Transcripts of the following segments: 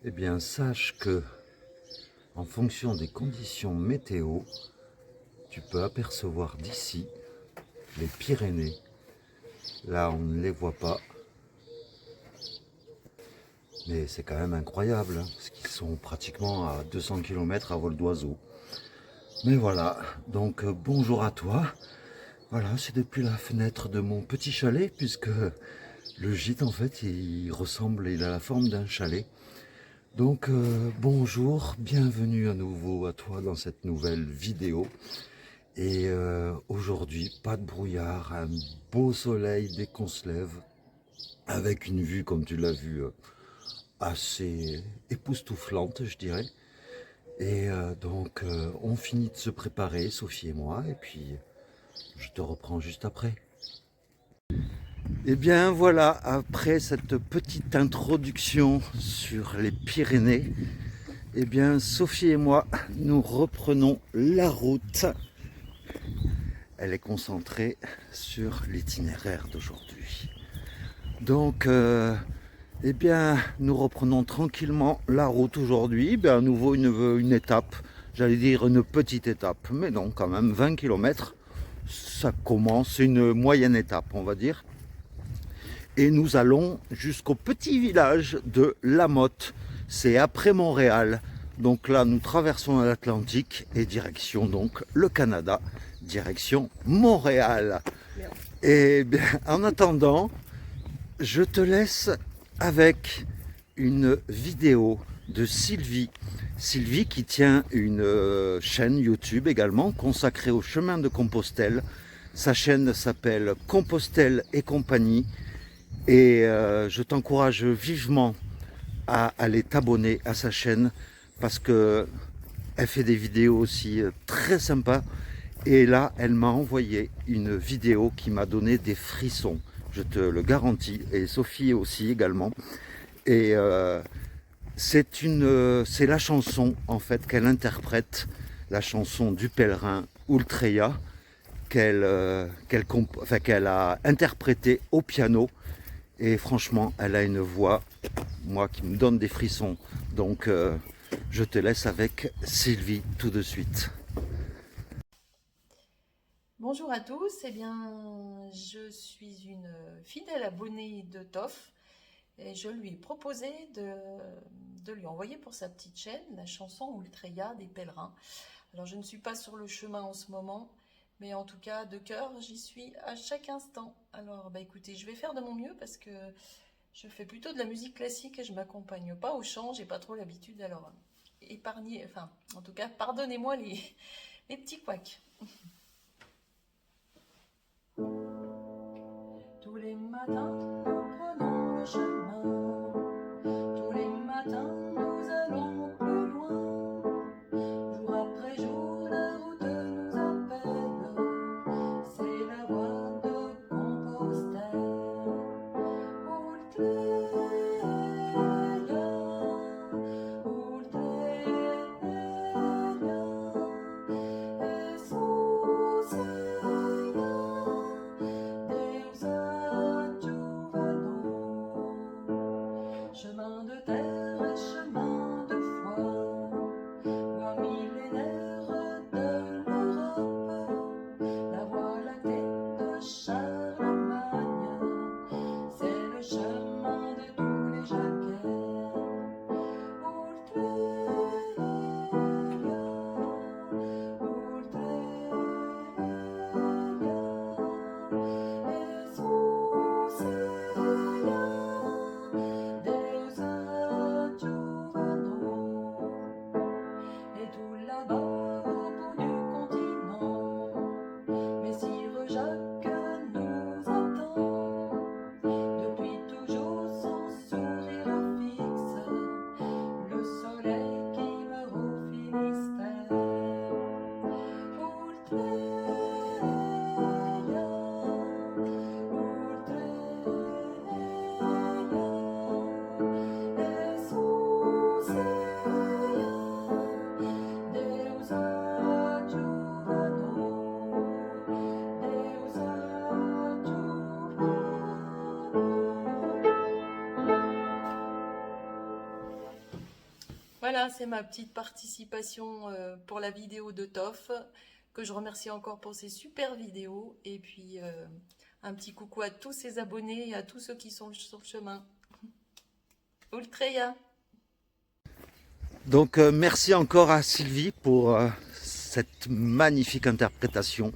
Eh bien, sache que, en fonction des conditions météo, tu peux apercevoir d'ici les Pyrénées. Là, on ne les voit pas, mais c'est quand même incroyable, hein, parce qu'ils sont pratiquement à 200 km à vol d'oiseau. Mais voilà, donc bonjour à toi. Voilà, c'est depuis la fenêtre de mon petit chalet, puisque le gîte, en fait, il a la forme d'un chalet. Donc bonjour, bienvenue à nouveau à toi dans cette nouvelle vidéo. Et aujourd'hui, pas de brouillard, un beau soleil dès qu'on se lève, avec une vue, comme tu l'as vu, assez époustouflante, je dirais. Et donc, on finit de se préparer, Sophie et moi, et puis je te reprends juste après. Et bien voilà, après cette petite introduction sur les Pyrénées, eh bien Sophie et moi, nous reprenons la route. Elle est concentrée sur l'itinéraire d'aujourd'hui. Donc, eh bien, nous reprenons tranquillement la route aujourd'hui. À nouveau une étape, j'allais dire une petite étape, mais non, quand même 20 km. Ça commence, c'est une moyenne étape, on va dire. Et nous allons jusqu'au petit village de La Motte. C'est après Montréal. Donc là, nous traversons l'Atlantique et direction donc le Canada, direction Montréal. Et bien, en attendant, je te laisse avec une vidéo de Sylvie. Sylvie qui tient une chaîne YouTube également consacrée au chemin de Compostelle. Sa chaîne s'appelle Compostelle et compagnie. Et je t'encourage vivement à aller t'abonner à sa chaîne parce que elle fait des vidéos aussi très sympas. Et là, elle m'a envoyé une vidéo qui m'a donné des frissons, je te le garantis, et Sophie aussi également. Et c'est la chanson en fait qu'elle interprète, la chanson du pèlerin Ultreya, qu'elle a interprétée au piano. Et franchement, elle a une voix, moi, qui me donne des frissons. Donc, je te laisse avec Sylvie tout de suite. Bonjour à tous, eh bien, je suis une fidèle abonnée de Toff et je lui ai proposé de lui envoyer pour sa petite chaîne la chanson Ultreya des pèlerins. Alors, je ne suis pas sur le chemin en ce moment, mais en tout cas, de cœur, j'y suis à chaque instant. Alors, bah écoutez, je vais faire de mon mieux parce que je fais plutôt de la musique classique et je m'accompagne pas au chant, j'ai pas trop l'habitude, alors épargnez, enfin, en tout cas, pardonnez-moi les petits couacs. Tous les matins, nous prenons le chemin. Tous les matins, nous allons plus loin. Jour après jour, la route nous appelle. C'est la voie de Compostelle. Ultreya, Ultreya, Jesus Deus adjuvano. Chemin de terre et chemin de foi, voie millénaire de l'Europe, la voie lactée de Charlemagne, c'est le chemin de tous les Jacquets. Ultreya, Ultreya, Jesus Deus adjuvano. Et tout là-bas au bout du continent, Messire Jacques nous attend. Depuis toujours son sourire fixe, le soleil qui meurt au Finistère. Ultreya, Ultreya, Jesus Deus Voilà, c'est ma petite participation pour la vidéo de Toff, que je remercie encore pour ses super vidéos. Et puis, un petit coucou à tous ses abonnés et à tous ceux qui sont sur le chemin. Ultreya. Donc merci encore à Sylvie pour cette magnifique interprétation.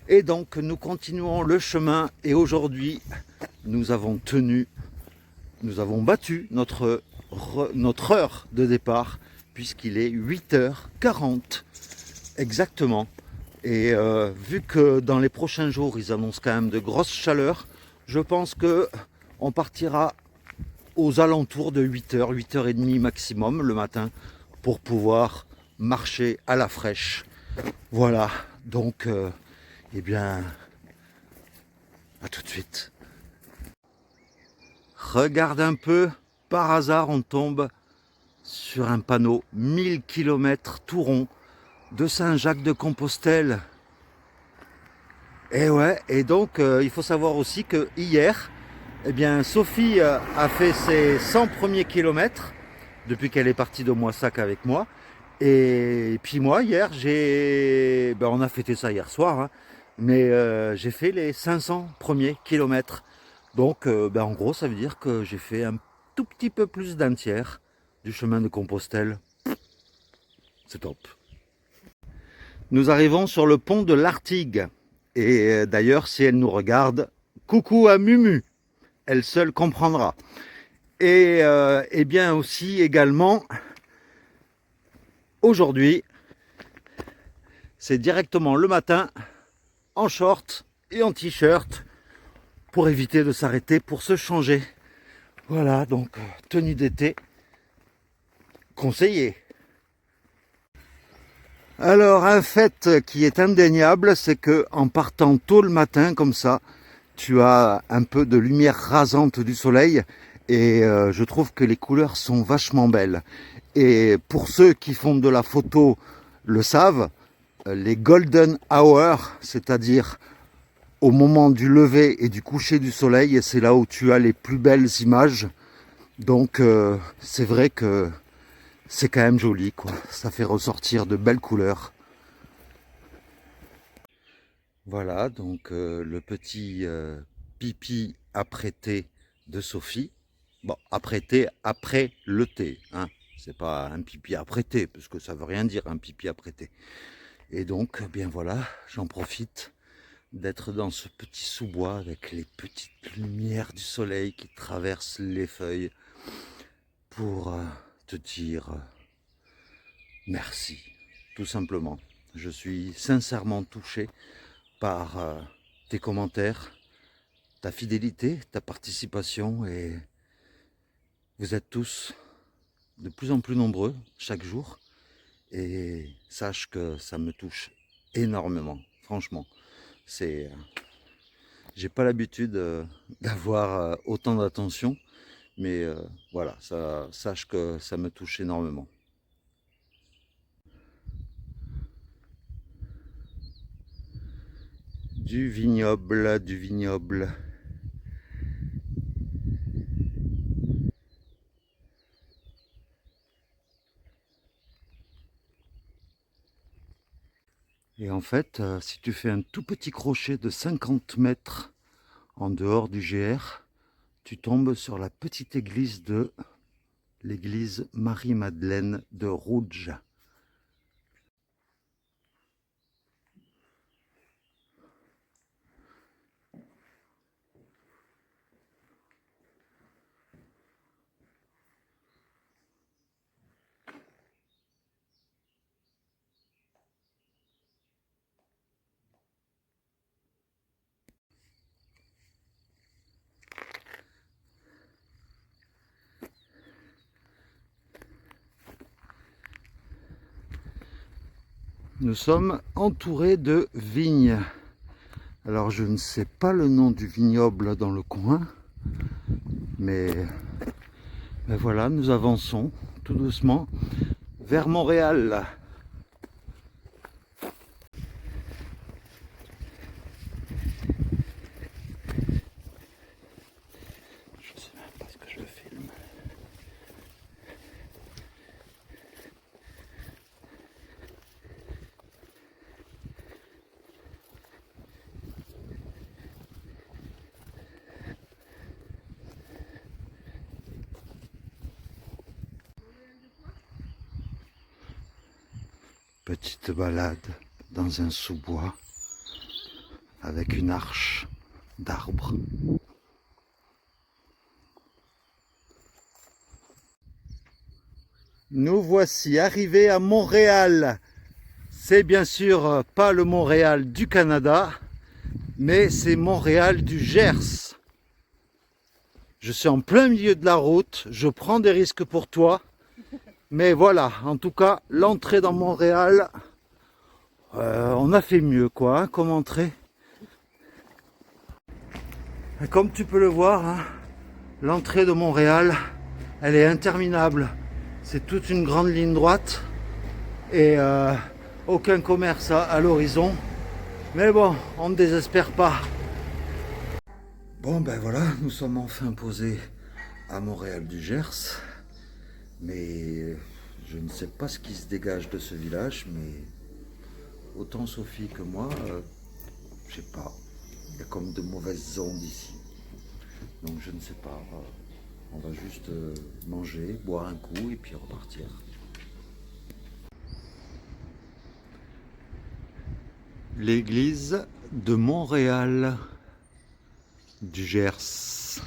Et donc nous continuons le chemin et aujourd'hui nous avons battu notre heure de départ puisqu'il est 8h40 exactement. Et vu que dans les prochains jours ils annoncent quand même de grosses chaleurs, je pense que on partira aux alentours de 8h, 8h30 maximum le matin pour pouvoir marcher à la fraîche. Voilà, donc eh bien, à tout de suite. Regarde un peu, par hasard on tombe sur un panneau 1000 km tout rond de Saint-Jacques-de-Compostelle. Et ouais, et donc il faut savoir aussi que hier, eh bien, Sophie a fait ses 100 premiers kilomètres depuis qu'elle est partie de Moissac avec moi. Et puis moi, hier, on a fêté ça hier soir, hein, mais j'ai fait les 500 premiers kilomètres. Donc, en gros, ça veut dire que j'ai fait un tout petit peu plus d'un tiers du chemin de Compostelle. C'est top. Nous arrivons sur le pont de l'Artigue. Et d'ailleurs, si elle nous regarde, coucou à Mumu. Elle seule comprendra. Et bien aussi également, aujourd'hui, c'est directement le matin, en short et en t-shirt, pour éviter de s'arrêter pour se changer. Voilà, donc tenue d'été conseillée. Alors un fait qui est indéniable, c'est que en partant tôt le matin comme ça, tu as un peu de lumière rasante du soleil et je trouve que les couleurs sont vachement belles. Et pour ceux qui font de la photo le savent, les golden hours, c'est-à-dire au moment du lever et du coucher du soleil, et c'est là où tu as les plus belles images. Donc c'est vrai que c'est quand même joli, quoi. Ça fait ressortir de belles couleurs. Voilà, donc le petit pipi apprêté de Sophie. Bon, apprêté après le thé, hein. C'est pas un pipi apprêté, parce que ça veut rien dire un pipi apprêté. Et donc, bien voilà, j'en profite d'être dans ce petit sous-bois avec les petites lumières du soleil qui traversent les feuilles pour te dire merci, tout simplement. Je suis sincèrement touché par tes commentaires, ta fidélité, ta participation, et vous êtes tous de plus en plus nombreux chaque jour, et sache que ça me touche énormément, franchement. J'ai pas l'habitude d'avoir autant d'attention, mais voilà, sache que ça me touche énormément. Du vignoble, du vignoble. Et en fait, si tu fais un tout petit crochet de 50 mètres en dehors du GR, tu tombes sur la petite église de l'église Marie-Madeleine de Rouge. Nous sommes entourés de vignes. Alors je ne sais pas le nom du vignoble dans le coin, mais voilà, nous avançons tout doucement vers Montréal. Je ne sais même pas ce que je filme. Petite balade dans un sous-bois avec une arche d'arbres. Nous voici arrivés à Montréal. C'est bien sûr pas le Montréal du Canada, mais c'est Montréal du Gers. Je suis en plein milieu de la route, je prends des risques pour toi. Mais voilà, en tout cas, l'entrée dans Montréal, on a fait mieux quoi, hein, comme entrée. Et comme tu peux le voir, hein, l'entrée de Montréal, elle est interminable. C'est toute une grande ligne droite et aucun commerce à l'horizon. Mais bon, on ne désespère pas. Bon ben voilà, nous sommes enfin posés à Montréal du Gers. Mais je ne sais pas ce qui se dégage de ce village, mais autant Sophie que moi, je sais pas, il y a comme de mauvaises ondes ici. Donc je ne sais pas, on va juste manger, boire un coup et puis repartir. L'église de Montréal du Gers.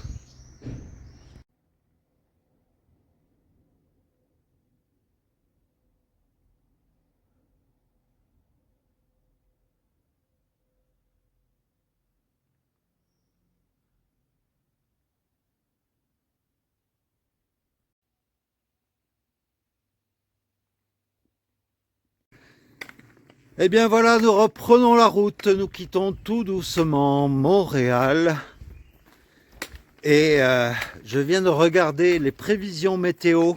Eh bien voilà, nous reprenons la route, nous quittons tout doucement Montréal. Et je viens de regarder les prévisions météo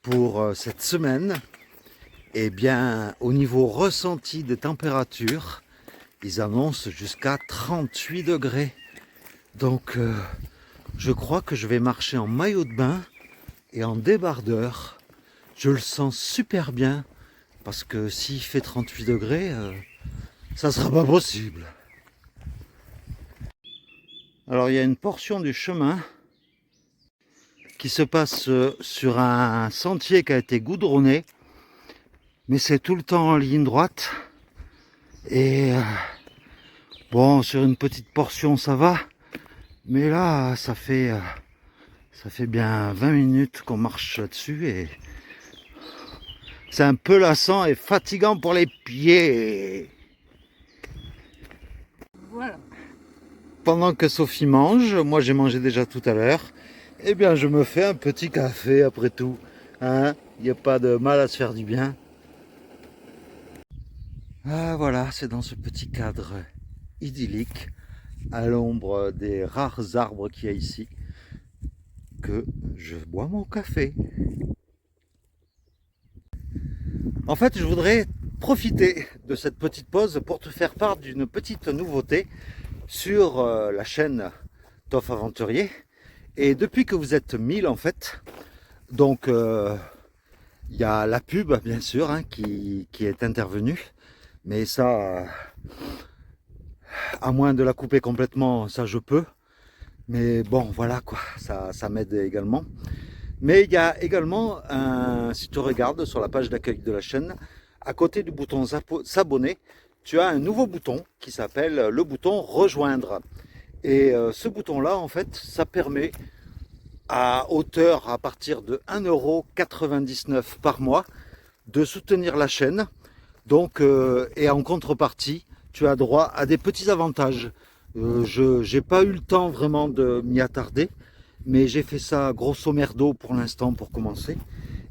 pour cette semaine. Eh bien, au niveau ressenti des températures, ils annoncent jusqu'à 38 degrés. Donc, je crois que je vais marcher en maillot de bain et en débardeur. Je le sens super bien. Parce que s'il fait 38 degrés, ça sera pas possible. Alors il y a une portion du chemin qui se passe sur un sentier qui a été goudronné, mais c'est tout le temps en ligne droite. Et bon, sur une petite portion ça va, mais là ça fait bien 20 minutes qu'on marche là-dessus et c'est un peu lassant et fatigant pour les pieds. Voilà. Pendant que Sophie mange, moi j'ai mangé déjà tout à l'heure, eh bien je me fais un petit café après tout. Hein, il n'y a pas de mal à se faire du bien. Ah voilà, c'est dans ce petit cadre idyllique, à l'ombre des rares arbres qu'il y a ici, que je bois mon café. En fait, je voudrais profiter de cette petite pause pour te faire part d'une petite nouveauté sur la chaîne Toff Aventurier. Et depuis que vous êtes 1000 en fait, donc il y a la pub bien sûr hein, qui est intervenue. Mais ça, à moins de la couper complètement, ça je peux. Mais bon, voilà quoi, ça m'aide également. Mais il y a également, si tu regardes sur la page d'accueil de la chaîne, à côté du bouton s'abonner, tu as un nouveau bouton qui s'appelle le bouton rejoindre. Et ce bouton-là, en fait, ça permet à hauteur à partir de 1,99 € par mois de soutenir la chaîne. Donc, et en contrepartie, tu as droit à des petits avantages. Je n'ai pas eu le temps vraiment de m'y attarder. Mais j'ai fait ça grosso merdo pour l'instant pour commencer.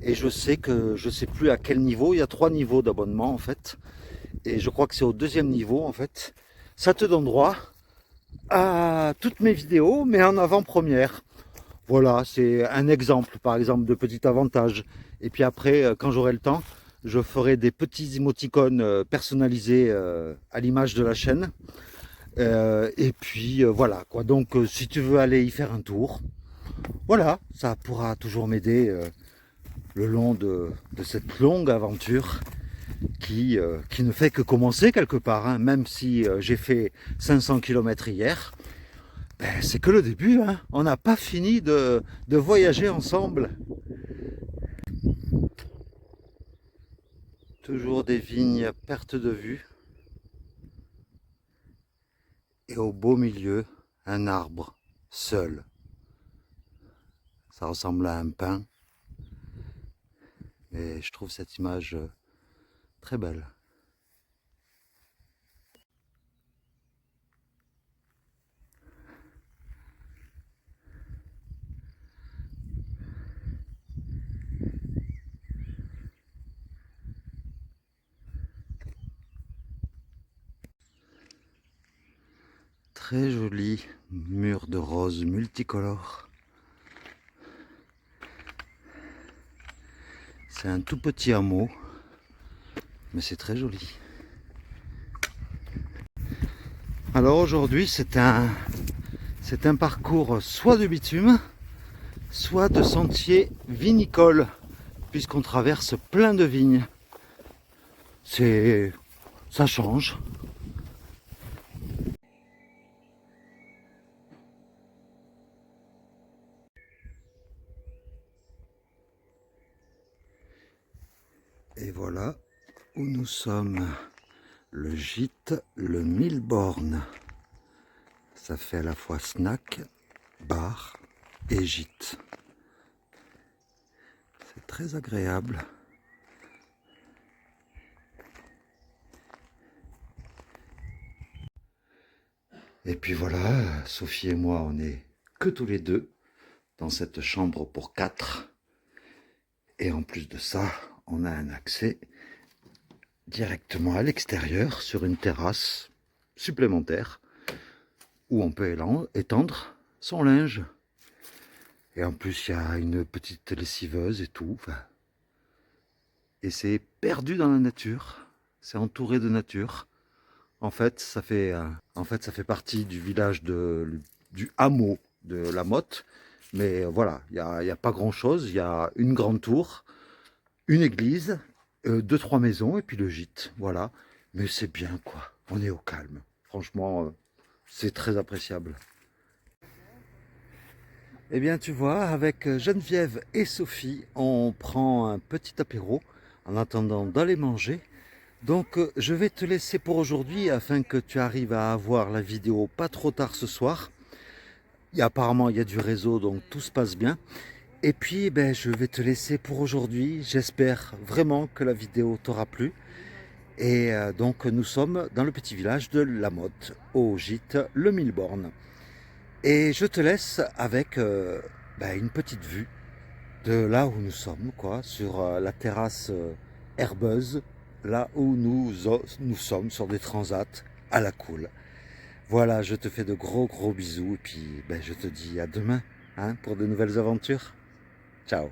Et je sais que je sais plus à quel niveau. Il y a 3 niveaux d'abonnement en fait. Et je crois que c'est au 2e niveau en fait. Ça te donne droit à toutes mes vidéos, mais en avant-première. Voilà, c'est un exemple par exemple de petit avantage. Et puis après, quand j'aurai le temps, je ferai des petits émoticônes personnalisés à l'image de la chaîne. Et puis voilà quoi. Donc si tu veux aller y faire un tour, voilà, ça pourra toujours m'aider le long de cette longue aventure qui ne fait que commencer quelque part, hein. Même si j'ai fait 500 km hier, ben, c'est que le début, hein. On n'a pas fini de voyager ensemble. Toujours des vignes à perte de vue. Et au beau milieu, un arbre seul. Ça ressemble à un pin. Et je trouve cette image très belle. Très joli mur de roses multicolores. C'est un tout petit hameau, mais c'est très joli. Alors aujourd'hui c'est un parcours soit de bitume, soit de sentier vinicole, puisqu'on traverse plein de vignes. Ça change. Et voilà où nous sommes. Le gîte, le Mille-Bornes. Ça fait à la fois snack, bar et gîte. C'est très agréable. Et puis voilà, Sophie et moi, on est que tous les deux dans cette chambre pour 4. Et en plus de ça, on a un accès directement à l'extérieur sur une terrasse supplémentaire où on peut étendre son linge. Et en plus, il y a une petite lessiveuse et tout. Et c'est perdu dans la nature. C'est entouré de nature. En fait, ça fait partie du village du hameau de la Motte. Mais voilà, il n'y a pas grand-chose. Il y a une grande tour, une église, 2-3 maisons et puis le gîte. Voilà. Mais c'est bien, quoi. On est au calme. Franchement, c'est très appréciable. Eh bien, tu vois, avec Geneviève et Sophie, on prend un petit apéro en attendant d'aller manger. Donc, je vais te laisser pour aujourd'hui afin que tu arrives à avoir la vidéo pas trop tard ce soir. Apparemment, il y a du réseau, donc tout se passe bien. Et puis, ben, je vais te laisser pour aujourd'hui. J'espère vraiment que la vidéo t'aura plu. Et donc, nous sommes dans le petit village de La Motte, au gîte Le Mille-Bornes. Et je te laisse avec une petite vue de là où nous sommes, quoi, sur la terrasse herbeuse, là où nous sommes, sur des transats à la cool. Voilà, je te fais de gros bisous et puis je te dis à demain, hein, pour de nouvelles aventures. Ciao.